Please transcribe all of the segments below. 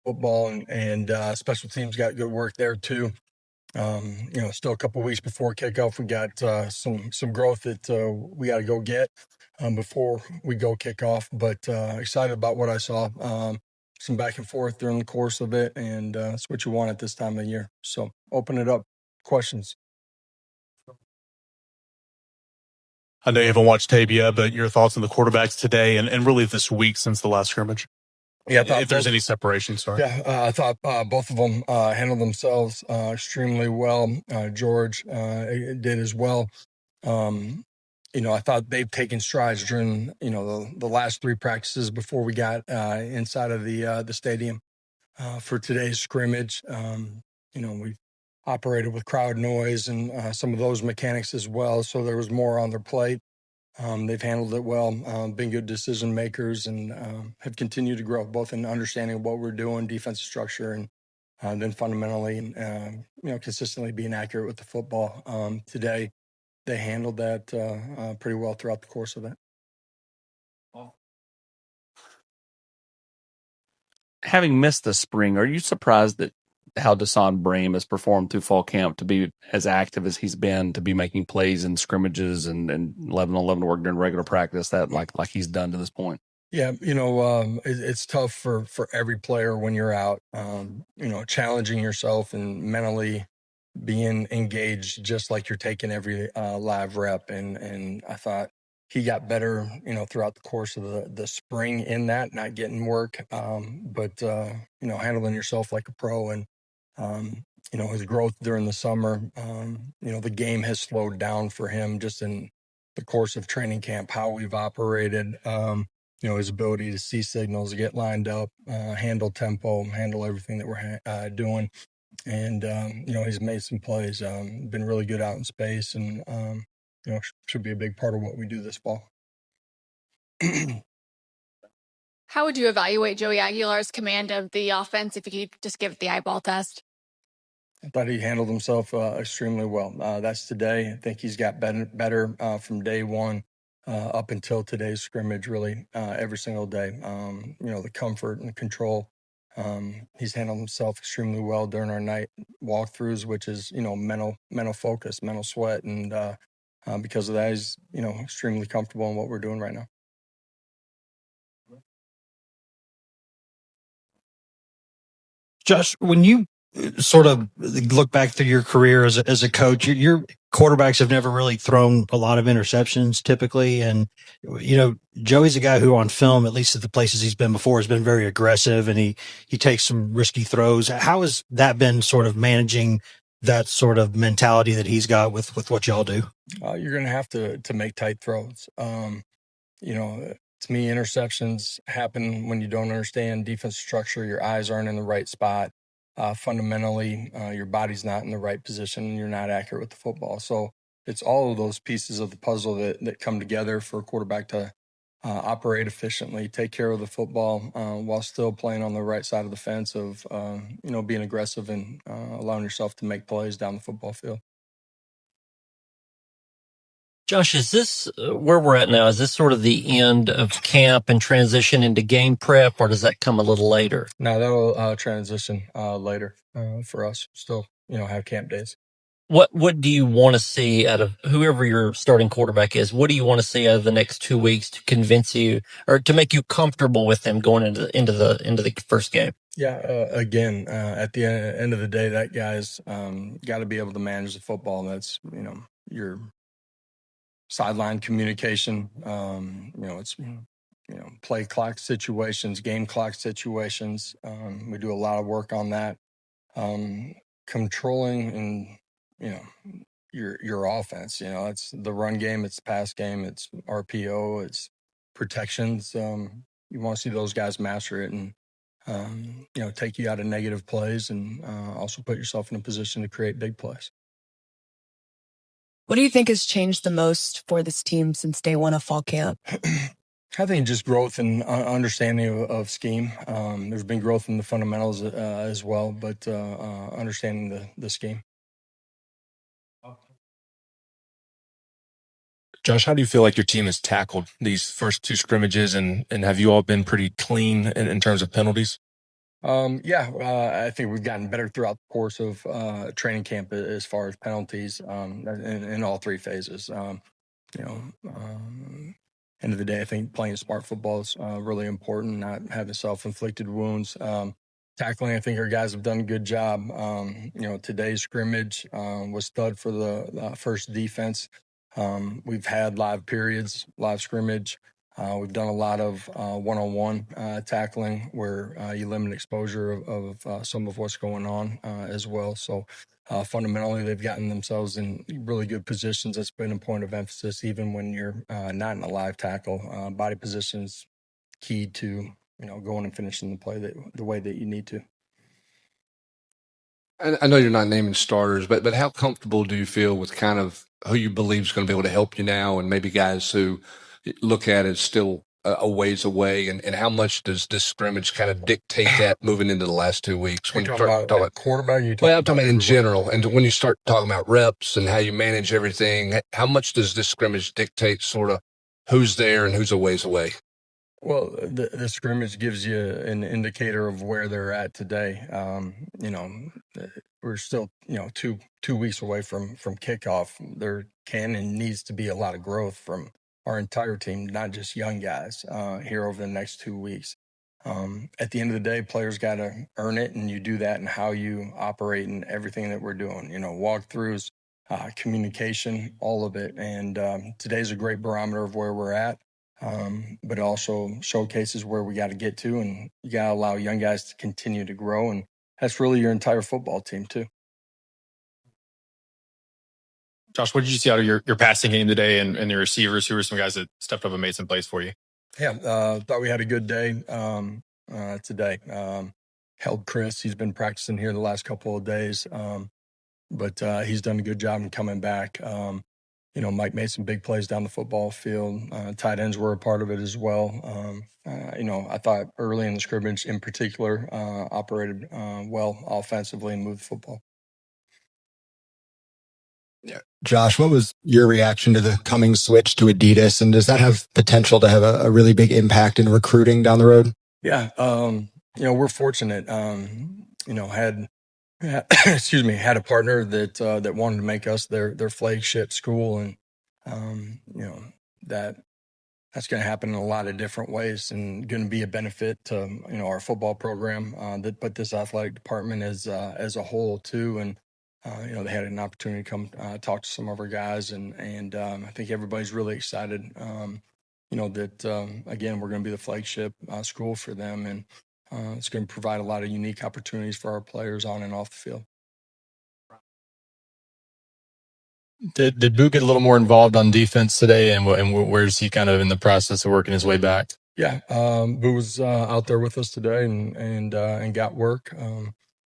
football, and special teams got good work there too. Still a couple weeks before kickoff, we got some growth that we got to go get before we go kickoff. But excited about what I saw. Some back and forth during the course of it, and that's what you want at this time of year. So open it up. Questions? I know you haven't watched tape yet, but your thoughts on the quarterbacks today and really this week since the last scrimmage? Yeah, if there's any separation, sorry. Yeah, I thought both of them handled themselves extremely well. George did as well. I thought they've taken strides during the last three practices before we got inside of the stadium for today's scrimmage. We operated with crowd noise and some of those mechanics as well, so there was more on their plate. They've handled it well, been good decision makers, and have continued to grow both in understanding what we're doing, defensive structure, and then fundamentally, consistently being accurate with the football. Today, they handled that pretty well throughout the course of it. Having missed the spring, are you surprised that how Deshaun Brame has performed through fall camp to be as active as he's been, to be making plays in scrimmages and 11-on-11 work during regular practice that like he's done to this point? Yeah, it's tough for every player when you're out, challenging yourself and mentally being engaged, just like you're taking every live rep. And I thought he got better, throughout the course of the spring in that, not getting work, but handling yourself like a pro. And his growth during the summer, the game has slowed down for him just in the course of training camp, how we've operated, his ability to see signals, get lined up, handle tempo, handle everything that we're doing. And, he's made some plays, been really good out in space, and, should be a big part of what we do this fall. How would you evaluate Joey Aguilar's command of the offense if you could just give it the eyeball test? I thought he handled himself extremely well. That's today. I think he's got better from day one up until today's scrimmage, really, every single day. The comfort and control. He's handled himself extremely well during our night walkthroughs, which is, mental focus, mental sweat. And because of that, he's, extremely comfortable in what we're doing right now. Josh, when you sort of look back through your career as a coach, your quarterbacks have never really thrown a lot of interceptions typically. And, Joey's a guy who on film, at least at the places he's been before, has been very aggressive, and he takes some risky throws. How has that been sort of managing that sort of mentality that he's got with what y'all do? You're going to have to make tight throws. To me, interceptions happen when you don't understand defense structure. Your eyes aren't in the right spot. Fundamentally, your body's not in the right position, and you're not accurate with the football. So it's all of those pieces of the puzzle that come together for a quarterback to operate efficiently, take care of the football while still playing on the right side of the fence of, being aggressive and allowing yourself to make plays down the football field. Josh, is this where we're at now? Is this sort of the end of camp and transition into game prep, or does that come a little later? No, that'll transition later for us. Still, have camp days. What do you want to see out of whoever your starting quarterback is? What do you want to see out of the next 2 weeks to convince you or to make you comfortable with them going into the first game? Yeah, again, at the end of the day, that guy's got to be able to manage the football. That's your sideline communication. It's play clock situations, game clock situations. We do a lot of work on that. Controlling and your offense. It's the run game, it's the pass game, it's RPO, it's protections. You want to see those guys master it and take you out of negative plays and also put yourself in a position to create big plays. What do you think has changed the most for this team since day one of fall camp? I think just growth and understanding of scheme. There's been growth in the fundamentals as well, but understanding the scheme. Josh, how do you feel like your team has tackled these first two scrimmages, and have you all been pretty clean in terms of penalties? Yeah, I think we've gotten better throughout the course of training camp as far as penalties in all three phases. You know, end of the day, I think playing smart football is really important, not having self-inflicted wounds. Tackling, I think our guys have done a good job. Today's scrimmage was stud for the first defense. We've had live periods, live scrimmage. We've done a lot of one-on-one tackling where you limit exposure of some of what's going on as well. So fundamentally, they've gotten themselves in really good positions. That's been a point of emphasis, even when you're not in a live tackle. Body position is key to going and finishing the play the way that you need to. I know you're not naming starters, but how comfortable do you feel with kind of who you believe is going to be able to help you now, and maybe guys who look at it still a ways away, and how much does this scrimmage kind of dictate that moving into the last 2 weeks? When you talk about quarterback, I'm talking about in general, and when you start talking about reps and how you manage everything, how much does this scrimmage dictate sort of who's there and who's a ways away? Well, the scrimmage gives you an indicator of where they're at today. We're still, two weeks away from kickoff. There can and needs to be a lot of growth from our entire team, not just young guys, here over the next 2 weeks. At the end of the day, players got to earn it, and you do that in how you operate and everything that we're doing. Walkthroughs, communication, all of it. And today's a great barometer of where we're at. But it also showcases where we got to get to, and you got to allow young guys to continue to grow. And that's really your entire football team too. Josh, what did you see out of your passing game today and your receivers? Who were some guys that stepped up and made some plays for you? Yeah, thought we had a good day today. Held Chris. He's been practicing here the last couple of days, but he's done a good job in coming back. Mike made some big plays down the football field. Tight ends were a part of it as well. I thought early in the scrimmage in particular operated well offensively and moved the football. Yeah. Josh, what was your reaction to the coming switch to Adidas? And does that have potential to have a really big impact in recruiting down the road? Yeah. We're fortunate. Had a partner that wanted to make us their flagship school, and that's going to happen in a lot of different ways, and going to be a benefit to our football program, but this athletic department as a whole too. And they had an opportunity to come talk to some of our guys, and I think everybody's really excited. That again, we're going to be the flagship school for them, and it's going to provide a lot of unique opportunities for our players on and off the field. Did Boo get a little more involved on defense today, and where's he kind of in the process of working his way back? Yeah, Boo was out there with us today and got work.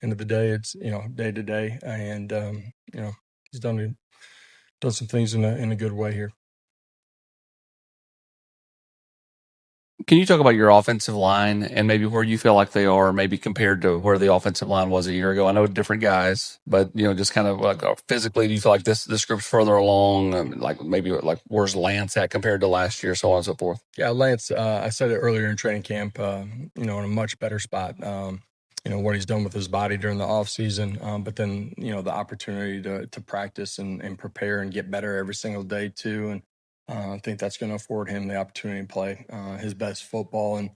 End of the day, it's day to day, and he's done some things in a good way here. Can you talk about your offensive line and maybe where you feel like they are, maybe compared to where the offensive line was a year ago? I know different guys, but just kind of like physically, do you feel like this group's further along? Maybe where's Lance at compared to last year, so on and so forth? Yeah, Lance, I said it earlier in training camp. In a much better spot. What he's done with his body during the off season, but then the opportunity to practice and prepare and get better every single day too. And I think that's going to afford him the opportunity to play his best football. And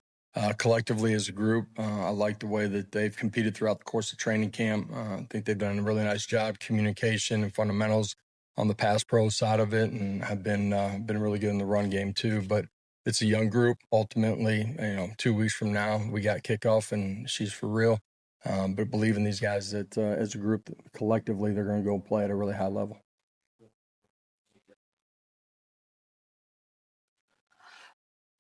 collectively as a group, I like the way that they've competed throughout the course of training camp. I think they've done a really nice job, communication and fundamentals on the pass pro side of it, and have been really good in the run game too. But it's a young group. Ultimately, 2 weeks from now, we got kickoff, and she's for real. But believe in these guys that as a group, collectively, they're going to go play at a really high level.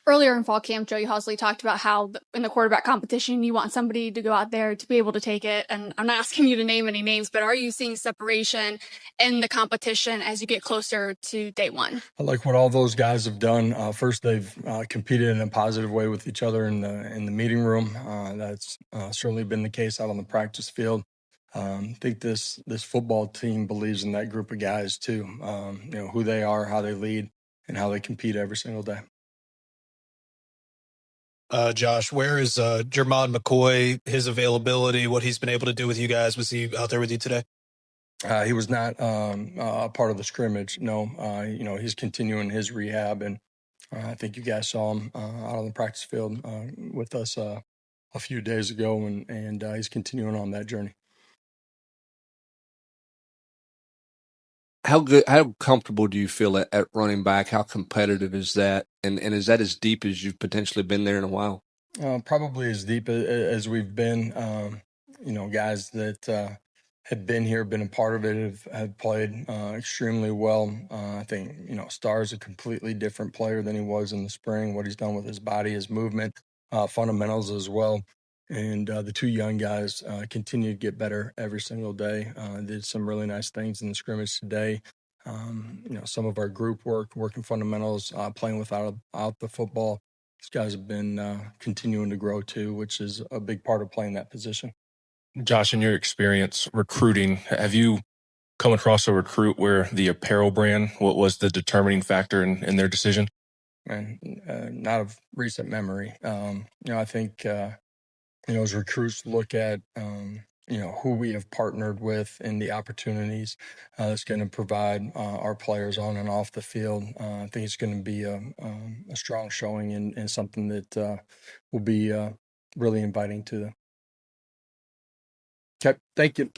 Earlier in fall camp, Joey Hosley talked about how in the quarterback competition, you want somebody to go out there to be able to take it. And I'm not asking you to name any names, but are you seeing separation in the competition as you get closer to day one? I like what all those guys have done. First, they've competed in a positive way with each other in the meeting room. That's certainly been the case out on the practice field. I think this football team believes in that group of guys too. Who they are, how they lead, and how they compete every single day. Josh, where is Jermod McCoy, his availability, what he's been able to do with you guys? Was he out there with you today? He was not a part of the scrimmage. No, he's continuing his rehab, and I think you guys saw him out on the practice field with us a few days ago, and he's continuing on that journey. How comfortable do you feel at running back? How competitive is that? And is that as deep as you've potentially been there in a while? Probably as deep as we've been. Guys that have been here, been a part of it, have played extremely well. I think, Star's a completely different player than he was in the spring, what he's done with his body, his movement, fundamentals as well. And the two young guys continue to get better every single day. Did some really nice things in the scrimmage today. Some of our group work, working fundamentals, playing without the football. These guys have been continuing to grow too, which is a big part of playing that position. Josh, in your experience recruiting, have you come across a recruit where the apparel brand, what was the determining factor in their decision? And not of recent memory. I think, as recruits look at, who we have partnered with and the opportunities that's going to provide our players on and off the field. I think it's going to be a strong showing and something that will be really inviting to them. Okay, thank you.